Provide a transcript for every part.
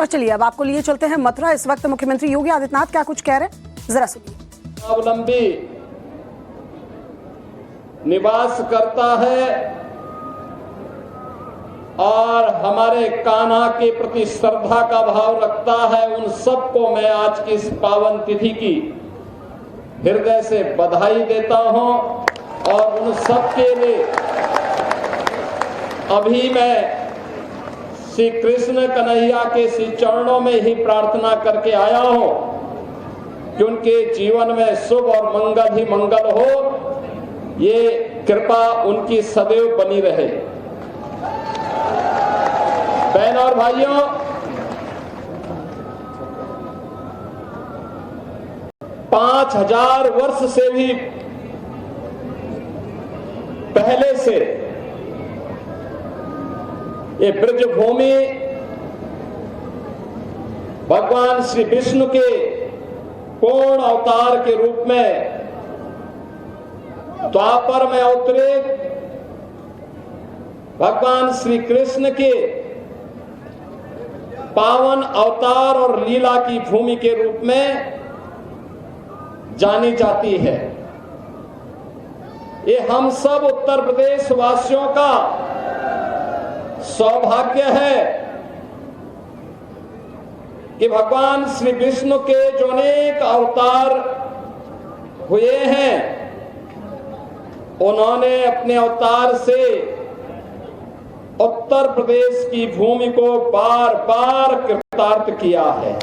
और चलिए अब आपको लिए चलते हैं मथुरा। इस वक्त मुख्यमंत्री योगी आदित्यनाथ क्या कुछ कह रहे हैं, जरा सुनिए। स्वावलंबी निवास करता है और हमारे कान्हा के प्रति श्रद्धा का भाव रखता है, उन सबको मैं आज की इस पावन तिथि की हृदय से बधाई देता हूं और उन सबके लिए अभी मैं श्री कृष्ण कन्हैया के श्री चरणों में ही प्रार्थना करके आया हूं कि उनके जीवन में शुभ और मंगल ही मंगल हो। ये कृपा उनकी सदैव बनी रहे। बहन और भाइयों, पांच 5000 वर्ष से भी पहले से ये ब्रज भूमि भगवान श्री विष्णु के पूर्ण अवतार के रूप में द्वापर में अवतरित भगवान श्री कृष्ण के पावन अवतार और लीला की भूमि के रूप में जानी जाती है। ये हम सब उत्तर प्रदेश वासियों का सौभाग्य है कि भगवान श्री विष्णु के जो अनेक अवतार हुए हैं, उन्होंने अपने अवतार से उत्तर प्रदेश की भूमि को बार बार कृतार्थ किया है।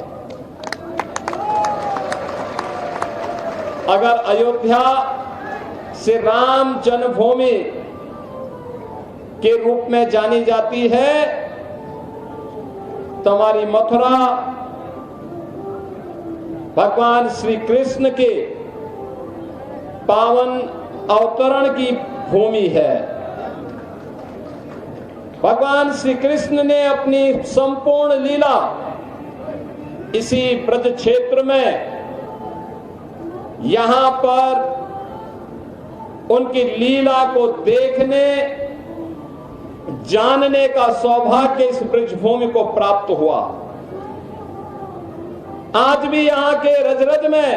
अगर अयोध्या से राम जन्मभूमि के रूप में जानी जाती है, तो हमारी मथुरा भगवान श्री कृष्ण के पावन अवतरण की भूमि है। भगवान श्री कृष्ण ने अपनी संपूर्ण लीला इसी ब्रज क्षेत्र में यहां पर उनकी लीला को देखने जानने का सौभाग्य इस ब्रज भूमि को प्राप्त हुआ। आज भी यहां के रज रज में,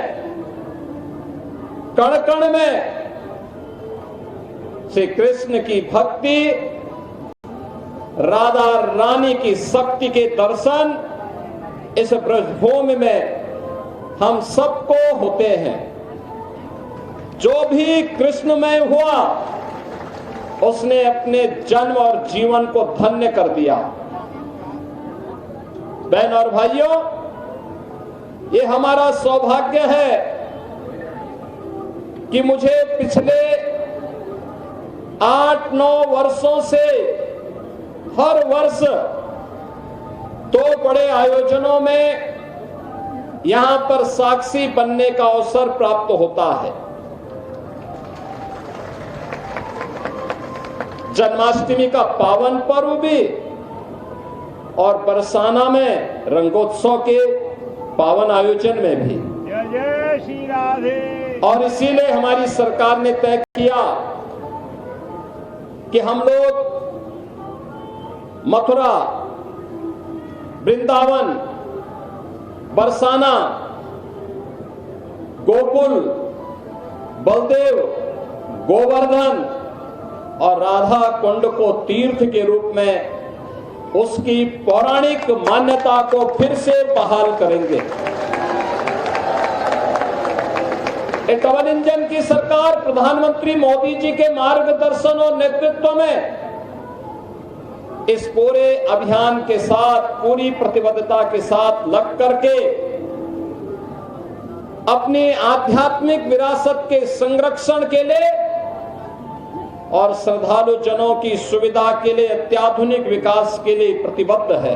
कण कण में श्री कृष्ण की भक्ति, राधा रानी की शक्ति के दर्शन इस ब्रजभूमि में हम सबको होते हैं। जो भी कृष्णमय हुआ उसने अपने जन्म और जीवन को धन्य कर दिया। बहन और भाइयों, ये हमारा सौभाग्य है कि मुझे पिछले 8-9 वर्षों से हर वर्ष 2 बड़े आयोजनों में यहां पर साक्षी बनने का अवसर प्राप्त होता है। जन्माष्टमी का पावन पर्व भी और बरसाना में रंगोत्सव के पावन आयोजन में भी। जय जय श्री राधे। और इसीलिए हमारी सरकार ने तय किया कि हम लोग मथुरा, वृंदावन, बरसाना, गोकुल, बलदेव, गोवर्धन और राधा कुंड को तीर्थ के रूप में उसकी पौराणिक मान्यता को फिर से बहाल करेंगे। एक डबल इंजन की सरकार प्रधानमंत्री मोदी जी के मार्गदर्शन और नेतृत्व में इस पूरे अभियान के साथ पूरी प्रतिबद्धता के साथ लग करके अपनी आध्यात्मिक विरासत के संरक्षण के लिए और श्रद्धालु जनों की सुविधा के लिए, अत्याधुनिक विकास के लिए प्रतिबद्ध है।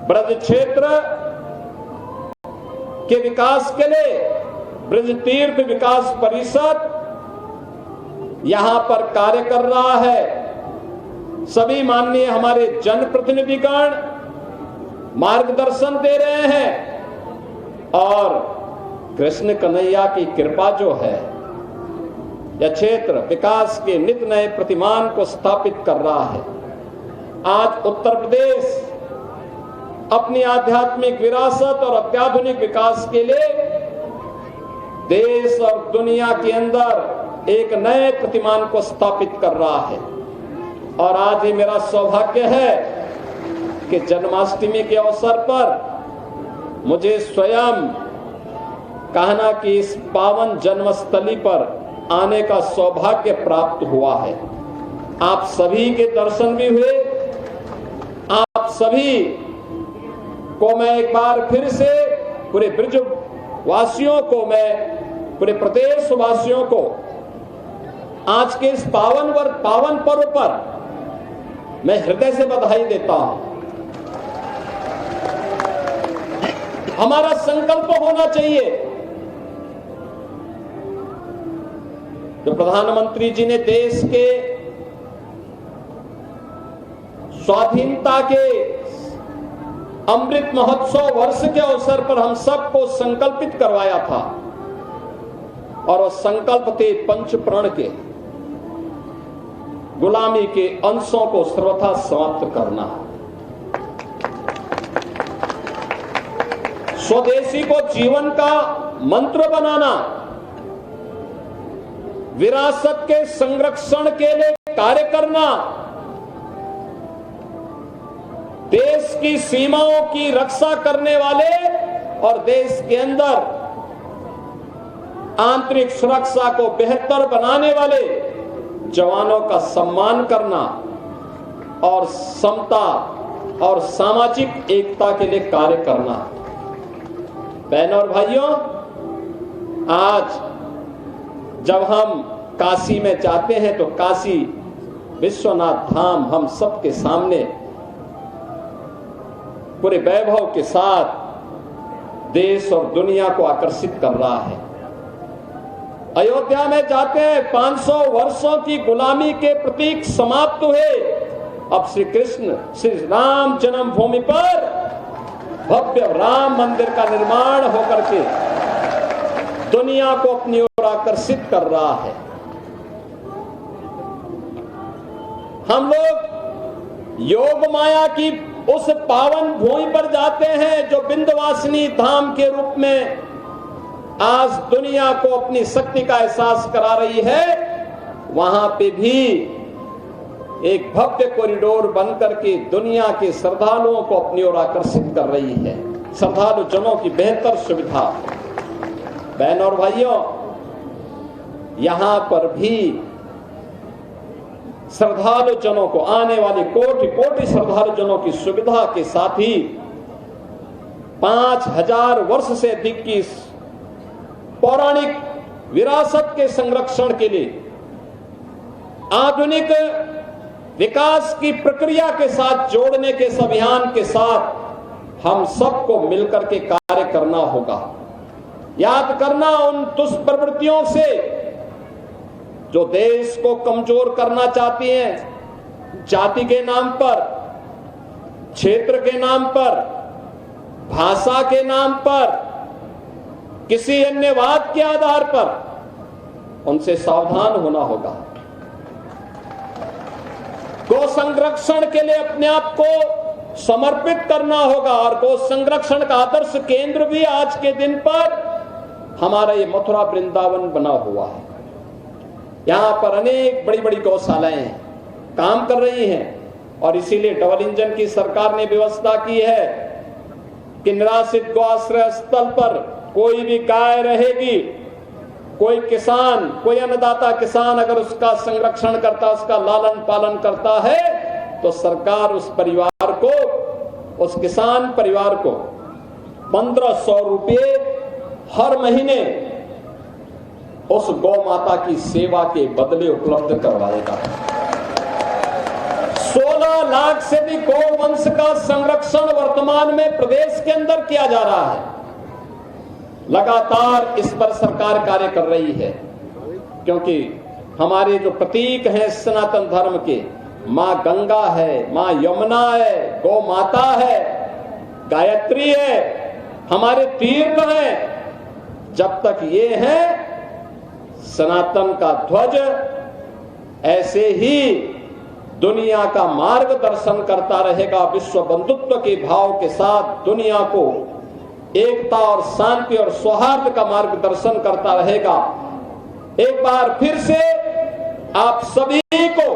ब्रज क्षेत्र के विकास के लिए ब्रज तीर्थ विकास परिषद यहां पर कार्य कर रहा है। सभी माननीय हमारे जनप्रतिनिधिगण मार्गदर्शन दे रहे हैं और कृष्ण कन्हैया की कृपा जो है यह क्षेत्र विकास के नित नए प्रतिमान को स्थापित कर रहा है। आज उत्तर प्रदेश अपनी आध्यात्मिक विरासत और अत्याधुनिक विकास के लिए देश और दुनिया के अंदर एक नए प्रतिमान को स्थापित कर रहा है। और आज ये मेरा सौभाग्य है कि जन्माष्टमी के अवसर पर मुझे स्वयं कहना कि इस पावन जन्मस्थली पर आने का सौभाग्य प्राप्त हुआ है। आप सभी के दर्शन भी हुए। आप सभी को मैं एक बार फिर से पूरे ब्रज वासियों को, मैं पूरे प्रदेश वासियों को आज के इस पावन पर्व पर मैं हृदय से बधाई देता हूं। हमारा संकल्प होना चाहिए, जो प्रधानमंत्री जी ने देश के स्वाधीनता के अमृत महोत्सव वर्ष के अवसर पर हम सबको संकल्पित करवाया था, और वो संकल्प थे पंचप्रण के, गुलामी के अंशों को सर्वथा समाप्त करना, स्वदेशी को जीवन का मंत्र बनाना, विरासत के संरक्षण के लिए कार्य करना, देश की सीमाओं की रक्षा करने वाले और देश के अंदर आंतरिक सुरक्षा को बेहतर बनाने वाले जवानों का सम्मान करना और समता और सामाजिक एकता के लिए कार्य करना। बहनों और भाइयों, आज जब हम काशी में जाते हैं तो काशी विश्वनाथ धाम हम सबके सामने पूरे वैभव के साथ देश और दुनिया को आकर्षित कर रहा है। अयोध्या में जाते हैं, 500 वर्षों की गुलामी के प्रतीक समाप्त हुए। अब श्री राम जन्मभूमि पर भव्य राम मंदिर का निर्माण होकर के दुनिया को अपनी ओर आकर्षित कर रहा है। हम लोग योग माया की उस पावन भूमि पर जाते हैं जो विंध्यवासिनी धाम के रूप में आज दुनिया को अपनी शक्ति का एहसास करा रही है। वहां पे भी एक भव्य कॉरिडोर बनकर के दुनिया के श्रद्धालुओं को अपनी ओर आकर्षित कर रही है। श्रद्धालु जनों की बेहतर सुविधा। बहनों और भाइयों, यहां पर भी श्रद्धालु जनों को, आने वाली कोटि कोटि श्रद्धालु जनों की सुविधा के साथ ही 5000 वर्ष से अधिक की पौराणिक विरासत के संरक्षण के लिए आधुनिक विकास की प्रक्रिया के साथ जोड़ने के इस अभियान के साथ हम सबको मिलकर के कार्य करना होगा। याद करना उन दुष्प्रवृत्तियों से जो देश को कमजोर करना चाहती हैं, जाति के नाम पर, क्षेत्र के नाम पर, भाषा के नाम पर, किसी अन्य वाद के आधार पर, उनसे सावधान होना होगा। गौ संरक्षण के लिए अपने आप को समर्पित करना होगा और गौ संरक्षण का आदर्श केंद्र भी आज के दिन पर हमारा ये मथुरा वृंदावन बना हुआ है। यहां पर अनेक बड़ी बड़ी गौशालाएं काम कर रही हैं और इसीलिए डबल इंजन की सरकार ने व्यवस्था की है कि निराश्रित गौ आश्रय स्थल पर कोई भी गाय रहेगी, कोई किसान, कोई अन्नदाता किसान अगर उसका संरक्षण करता, उसका लालन पालन करता है तो सरकार उस परिवार को, उस किसान परिवार को 1500 रुपये हर महीने उस गौ माता की सेवा के बदले उपलब्ध करवाएगा। 16 लाख से भी गौवंश का संरक्षण वर्तमान में प्रदेश के अंदर किया जा रहा है। लगातार इस पर सरकार कार्य कर रही है, क्योंकि हमारे जो प्रतीक हैं सनातन धर्म के, माँ गंगा है, माँ यमुना है, गौ माता है, गायत्री है, हमारे तीर्थ हैं। जब तक ये है सनातन का ध्वज ऐसे ही दुनिया का मार्गदर्शन करता रहेगा। विश्व बंधुत्व के भाव के साथ दुनिया को एकता और शांति और सौहार्द का मार्गदर्शन करता रहेगा। एक बार फिर से आप सभी को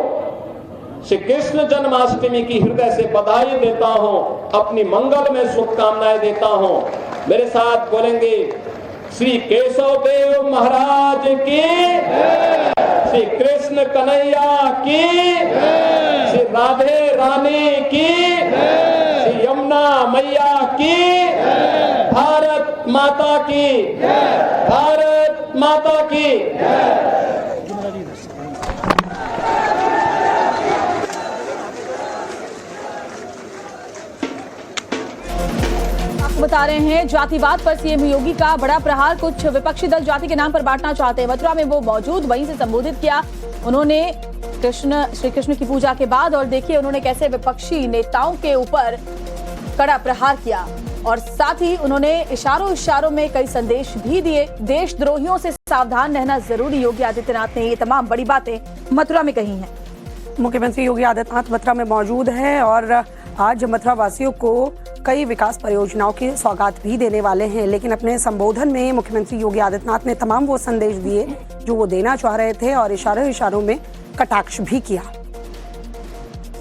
श्री कृष्ण जन्माष्टमी की हृदय से बधाई देता हूं, अपनी मंगल में शुभकामनाएं देता हूं। मेरे साथ बोलेंगे श्री केशव देव महाराज की, श्री कृष्ण कन्हैया की, श्री राधे रानी की, श्री यमुना मैया की, भारत माता की, भारत माता की। बता रहे हैं जातिवाद पर सीएम योगी का बड़ा प्रहार। कुछ विपक्षी दल जाति के नाम पर बांटना चाहते हैं। मथुरा में वो मौजूद, वहीं से संबोधित किया उन्होंने श्री कृष्ण की पूजा के बाद। और देखिए उन्होंने कैसे विपक्षी नेताओं के ऊपर कड़ा प्रहार किया और साथ ही उन्होंने इशारों में कई संदेश भी दिए। देशद्रोहियों से सावधान रहना जरूरी, योगी आदित्यनाथ ने ये तमाम बड़ी बातें मथुरा में कही हैं। मुख्यमंत्री योगी आदित्यनाथ मथुरा में मौजूद हैं और आज मथुरा वासियों को कई विकास परियोजनाओं की सौगात भी देने वाले हैं। लेकिन अपने संबोधन में मुख्यमंत्री योगी आदित्यनाथ ने तमाम वो संदेश दिए जो वो देना चाह रहे थे और इशारों में कटाक्ष भी किया।